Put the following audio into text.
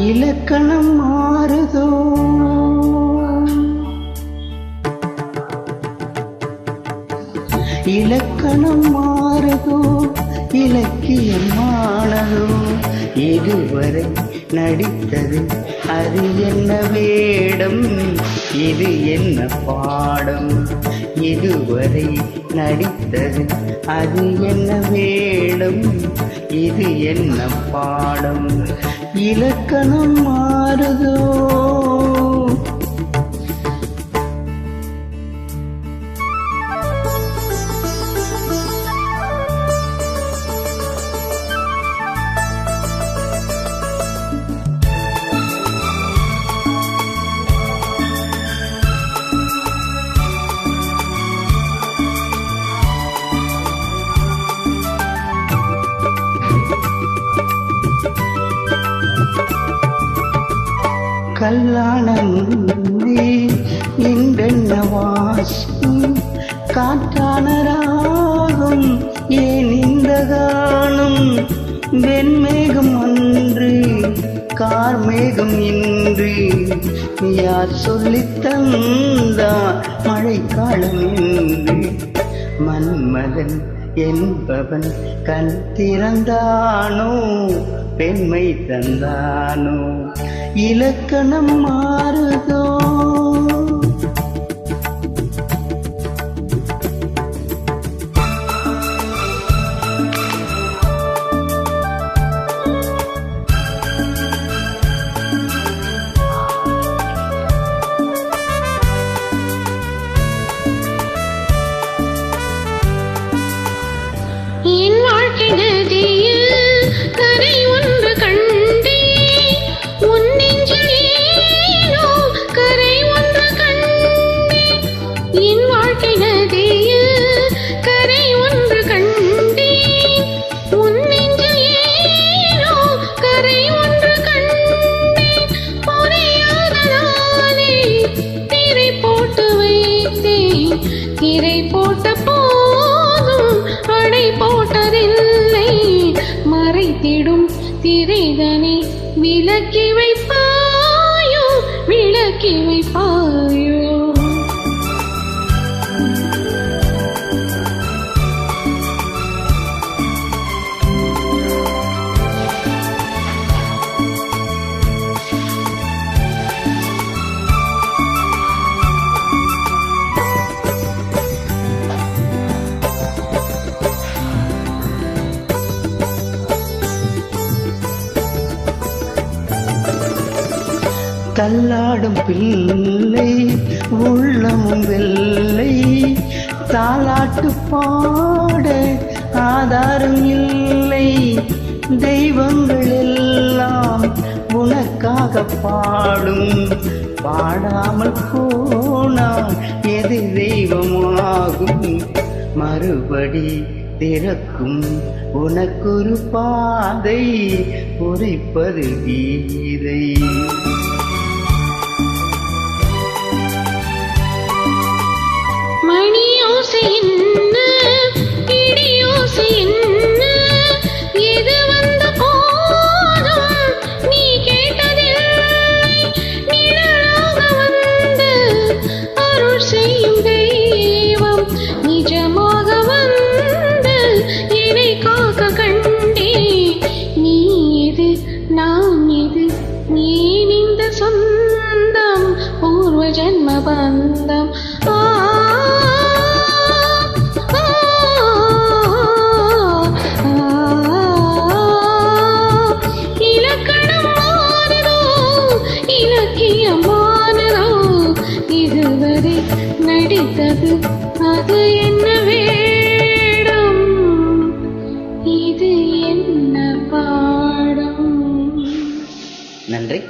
இலக்கணம் மாறுதோ இலக்கணம் மாறுதோ இலக்கியமானதோ இதுவரை நடித்தது அது என்ன வேடம் இது என்ன பாடம் இதுவரை நடித்தது அது என்ன வேடம் இது என்ன பாடம் இலக்கணம் மாறுதோ கல்லானே இன்றென்ன வாசம் காற்றான ராகம் ஏன் இந்த காணும் வெண்மேகம் அன்று கார்மேகம் இன்று யார் சொல்லித் தந்தார் மழைக்காலம் என்று மன்மதன் என்பவன் கண் திறந்தானோ பெண்மை தந்தானோ இலக்கணம் மாறுதோ என் வாழ்க்கை நதியில் கரை ஒன்று கண்டே உன் நெஞ்சில் ஏனோ கரை ஒன்று கண்டே என் வாழ்க்கை நதியில் கரை ஒன்று கண்டே உன் நெஞ்சில் ஏனோ கரை ஒன்று கண்டே புரியாத நானே திரை போட்டு வைத்தேன் திரை போட்ட போதும் அடை போட்டதில்லை மறைத்திடும் திரைதனை விலக்கி வைப்பாயோ விலக்கி வைப்பாயோ தள்ளாடும் பிள்ளை உள்ளமும் வெள்ளை தாலாட்டு பாட ஆதாரம் இல்லை தெய்வங்கள் எல்லாம் உனக்காக பாடும் பாடாமல் போனால் எது தெய்வமாகும் மறுபடி திறக்கும் உனக்கொரு பாதை உரைப்பது கீதை மணியோசை என்ன இடியோசை என்ன எது வந்த போதும் நீ கேட்டதில்லை நிழலாக வந்து அருள் செய்யும் தெய்வம் நிஜமாக வந்து என்னை காக்க கண்டே நீ எது நான் எது ஏன் இந்த சொந்தம் பூர்வ ஜன்ம பந்தம் இலக்கணம் மாறுதோ இலக்கியமானதோ இதுவரை நடித்தது அது என்ன வேடம் இது என்ன பாடம் நன்றி.